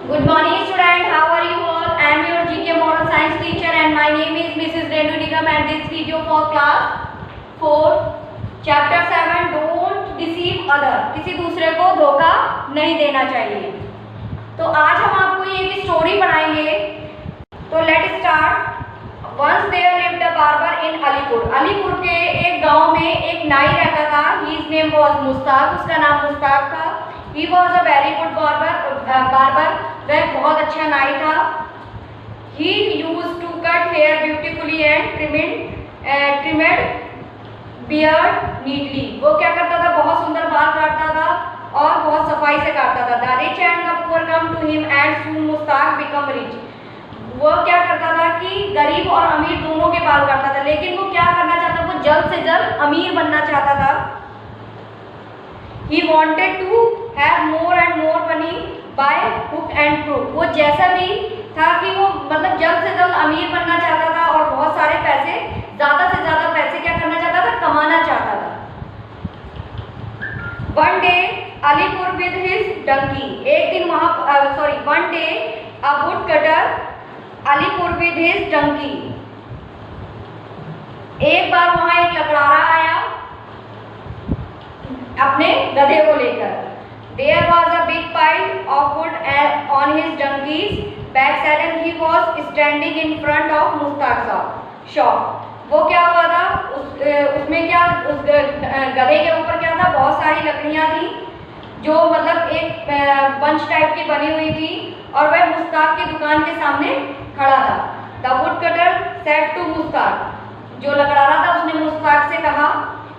Good morning student, how are you all? I am your GK Moral Science teacher and my name is Mrs. Renu Nigam and this video for class 4 chapter 7 don't deceive other। किसी दूसरे को धोखा नहीं देना चाहिए। तो आज हम आपको ये एक स्टोरी पढ़ाएंगे। तो let start. Once there lived a barber in Alipur. Alipur के एक गांव में एक नाई रहता था। His name was मुश्ताक, उसका नाम मुश्ताक था। He was a very good barber, वह बहुत अच्छा नाई था। He used to cut hair beautifully and trimmed beard neatly। वो क्या करता था, बहुत सुंदर बाल काटता था और बहुत सफाई से काटता था। The rich and the poor come to him and soon Mushtaq become rich। वो क्या करता था कि गरीब और अमीर दोनों के बाल काटता था, लेकिन वो क्या करना चाहता था, वो जल्द से जल्द अमीर बनना चाहता था। He wanted to have more and more money by hook and crook। वो जैसा भी था कि वो मतलब जल्द से जल्द अमीर बनना चाहता था और बहुत सारे पैसे, ज़्यादा से ज़्यादा पैसे क्या करना चाहता था, कमाना चाहता था। One day Alipur with his donkey। एक दिन one day a woodcutter Alipur with his donkey। एक बार वहाँ एक लकड़ारा आया अपने गधे को लेकर। There was a big pile of wood on his donkey's backside and he was standing in front of Mushtaq shop। वो क्या हुआ था, उसमें क्या, उस गधे के ऊपर क्या था, बहुत सारी लकड़ियाँ थी जो मतलब एक बंच टाइप की बनी हुई थी और वह मुश्ताक की दुकान के सामने खड़ा था। The woodcutter said to Mushtaq, जो लकड़ारा था उसने मुश्ताक से कहा,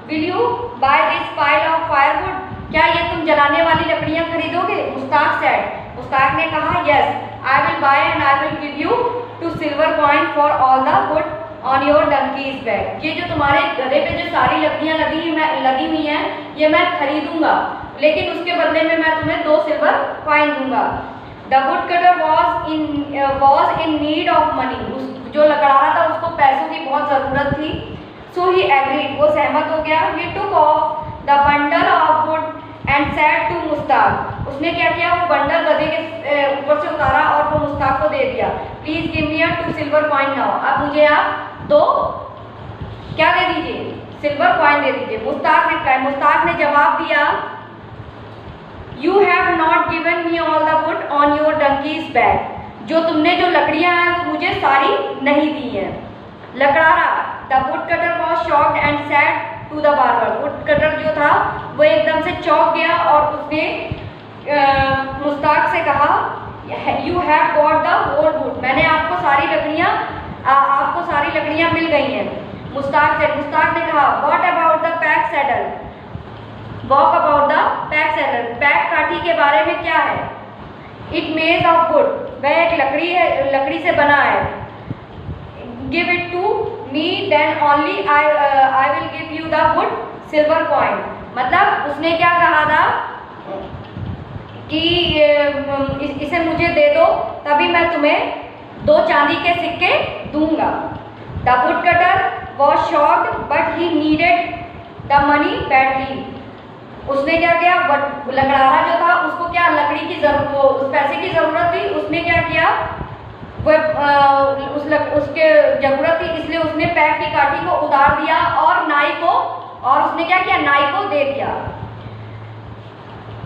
Will you buy this pile of firewood? क्या ये तुम जलाने वाली लकड़ियाँ खरीदोगे? मुश्ताक said। मुश्ताक ने कहा, Yes, I will buy and I will give you 2 silver coin for all the wood on your donkey's back। ये जो तुम्हारे गधे पे जो सारी लकड़ियाँ लगी हुई हैं, ये मैं खरीदूंगा, लेकिन उसके बदले में मैं तुम्हें 2 सिल्वर कॉइन दूंगा। The woodcutter was in need of money। जो लकड़ारा था उसको पैसों की बहुत ज़रूरत थी। So he agreed। वो सहमत हो गया। He took off the bundle of wood and said to Mushtaq. उसने क्या किया, वो बंडल गधे के ऊपर से उतारा और वो मुश्ताक को दे दिया। Please give me a 2 silver coin now। अब मुझे आप 2 क्या दे दीजिए, सिल्वर कॉइन दे दीजिए। मुश्ताक ने जवाब दिया, You have not given me all the wood on your donkey's back। जो तुमने जो लकड़ियां हैं वो मुझे सारी नहीं दी हैं। लकड़ारा The woodcutter was shocked and said to the barber। woodcutter जो था वो एकदम से चौंक गया और उसने मुश्ताक से कहा, You have got the whole wood। मैंने आपको सारी लकड़ियां मिल गई हैं। मुश्ताक ने कहा, What about the pack saddle? Walk about the pack saddle। Pack काठी के बारे में क्या है? It made of wood। वह एक लकड़ी से बना है। Give it to me then only I will give you the wood silver coin। मतलब उसने क्या कहा था कि इसे मुझे दे दो तभी मैं तुम्हें 2 चांदी के सिक्के दूंगा। The woodcutter was shocked but he needed the money badly। उसने क्या किया, लकड़ारा जो था उसको क्या उस पैसे की जरूरत थी। उसने क्या किया, उसके जरूरत थी इसलिए उसने पैक की काठी को उतार दिया और उसने क्या किया, नाई को दे दिया।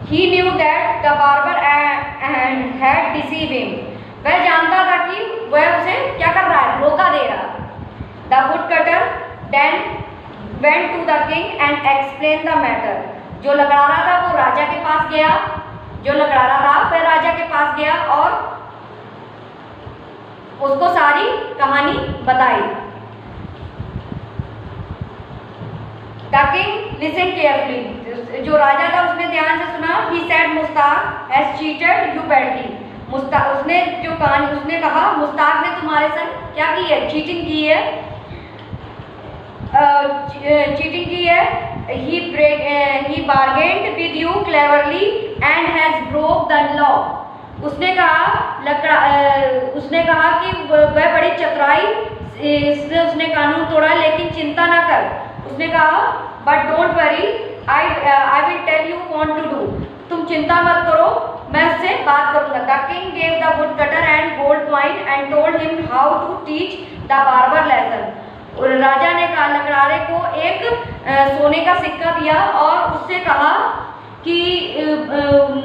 He knew that the barber had deceived him। वह जानता था कि वह उसे क्या कर रहा है, धोखा दे रहा। The woodcutter then went to the king and explained the matter। जो लकड़ारा था वो राजा के पास गया, वह राजा के पास गया और उसको सारी कहानी बताई। The king listened carefully। जो राजा था उसने ध्यान से सुना। He said Mushtaq has cheated you badly। उसने कहा मुश्ताक ने तुम्हारे संग क्या की है, चीटिंग की है। He bargained with you cleverly and has broke the law। उसने कहा कि वह बड़ी चतुराई इसलिए उसने कानून तोड़ा, लेकिन चिंता ना कर। उसने कहा, But don't worry, I will tell you what to do। तुम चिंता मत करो, मैं उससे बात करूंगा। The king gave the would cutter and gold coin and told him how to teach the barber lesson. राजा ने लकड़हारे को एक सोने का सिक्का दिया और उससे कहा कि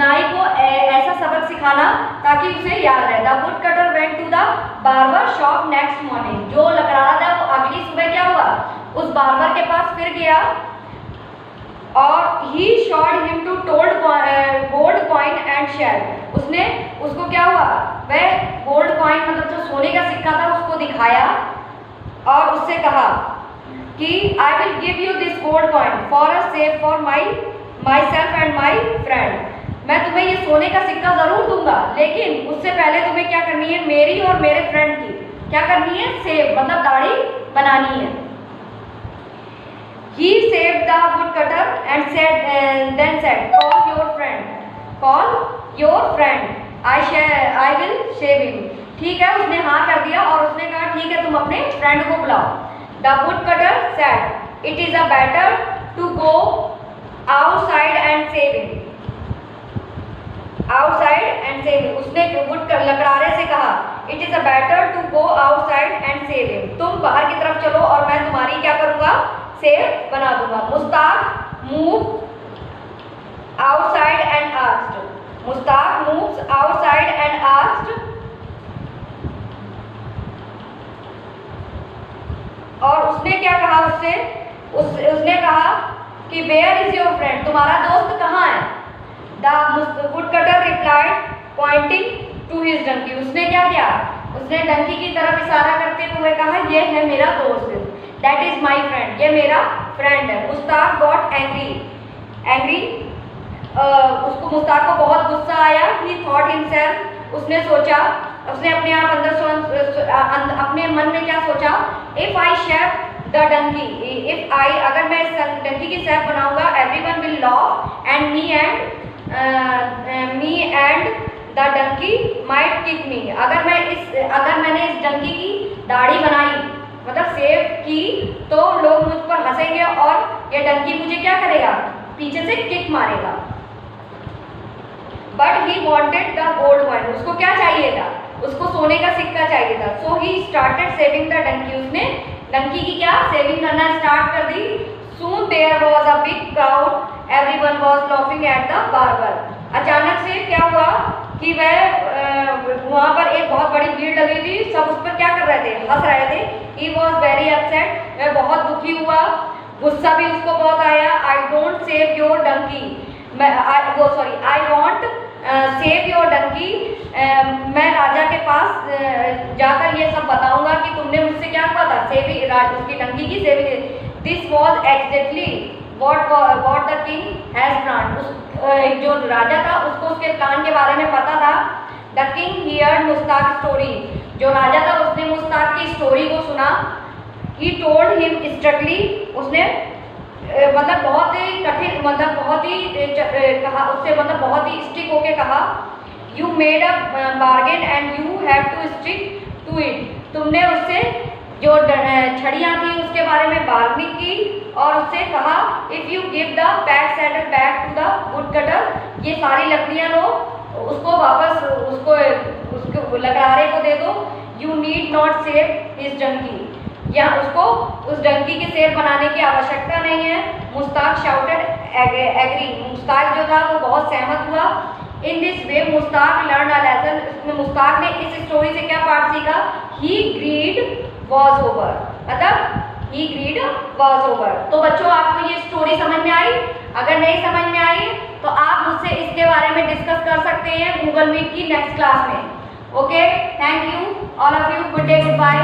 नाई को ऐसा सबक सिखाना ताकि उसे याद रहे। The would cutter went to the barber shop next morning. जो लकड़हारा था वो अगली सुबह क्या हुआ, उस बार्बर के पास फिर गया और he showed him to told gold coin and shell. उसने उसको क्या हुआ, वह गोल्ड कॉइन मतलब जो सोने का सिक्का था उसको दिखाया और उससे कहा कि I will give you this gold coin for a save for my self and my friend. मैं तुम्हें ये सोने का सिक्का जरूर दूंगा, लेकिन उससे पहले तुम्हें क्या करनी है, मेरी और मेरे फ्रेंड की क्या करनी है, सेव मतलब दाढ़ी बनानी है। He saved the woodcutter and then said, call your friend, I will shave him। ठीक है, उसने हाँ कर दिया और उसने कहा ठीक है तुम अपने फ्रेंड को बुलाओ। The woodcutter said, it is a better to go outside and save him। उसने लकड़हारे से कहा it is a better to go outside and save him। तुम बाहर की तरफ चलो और मैं तुम्हारी क्या करूँगा, सेव बना दूंगा। Mushtaq move outside and asked. Mushtaq moves outside and asked. और उसने क्या कहा उससे, उसने कहा कि वेयर इज योर फ्रेंड, तुम्हारा दोस्त कहाँ है। The woodcutter replied pointing to his donkey. उसने क्या किया, उसने डंकी की तरफ इशारा करते हुए कहा यह है मेरा दोस्त, दैट इज माई फ्रेंड, ये मेरा फ्रेंड है। मुस्ताक गॉट एंग्री उसको मुस्ताक को बहुत गुस्सा आया। ही थॉट हिमसेल्फ, उसने सोचा, उसने अपने आप अपने मन में क्या सोचा, if I shave the donkey, अगर मैं इस डंकी की शेफ बनाऊंगा everyone will laugh and me and the donkey might kick me. अगर मैंने इस डंकी की दाढ़ी बनाई मतलब सेव की तो लोग मुझ पर हंसेंगे और ये डंकी मुझे क्या करेगा, पीछे से किक मारेगा। But he wanted the gold coin, उसको क्या चाहिए था, उसको सोने का सिक्का चाहिए था। So he started saving the donkey, उसने डंकी की क्या सेविंग करना स्टार्ट कर दी। Soon there was a big crowd, everyone was laughing at the barber. अचानक से क्या हुआ कि वहाँ पर एक बहुत बड़ी भीड़ लगी थी, सब उस पर क्या कर रहे थे, हंस रहे थे। He was very upset, वह बहुत दुखी हुआ, गुस्सा भी उसको बहुत आया। I don't save your donkey, I want save your donkey। मैं राजा के पास जाकर ये सब बताऊंगा कि तुमने मुझसे क्या कहा था, उसकी डंकी की saving. This was exactly what the king has planned। जो राजा था उसको उसके प्लान के बारे में पता था। The king heard Mushtaq story, जो राजा था उसने मुस्ताक की स्टोरी को सुना। ही टोल्ड हिम स्ट्रिक्टली, उसने मतलब बहुत ही कठिन मतलब बहुत ही कहा उससे मतलब बहुत ही स्ट्रिक्ट होके कहा, you made a bargain and you have to stick to it. तुमने उससे जो छड़ियाँ थी उसके बारे में बार्गेनिंग की और उससे कहा if you give the pack settle back to the would cutter, ये सारी लकड़ियाँ लो उसको वापस उसको लकड़हारे को दे दो। You need not shave his donkey, या उसको उस डंकी की सेव बनाने की आवश्यकता नहीं है। मुस्ताक शाउटेड एग्री, मुस्ताक जो था वो बहुत सहमत हुआ। In this way Mushtaq learn a lesson, मुस्ताक ने इस स्टोरी से क्या पाठ सीखा, ही ग्रीड वॉज ओवर, मतलब ही ग्रीड वॉज ओवर। तो बच्चों आपको ये स्टोरी समझ में आई? अगर नहीं समझ में आई तो आप मुझसे इसके बारे में डिस्कस कर सकते हैं गूगल मीट की नेक्स्ट क्लास में। Okay, thank you all of you, good day, good bye.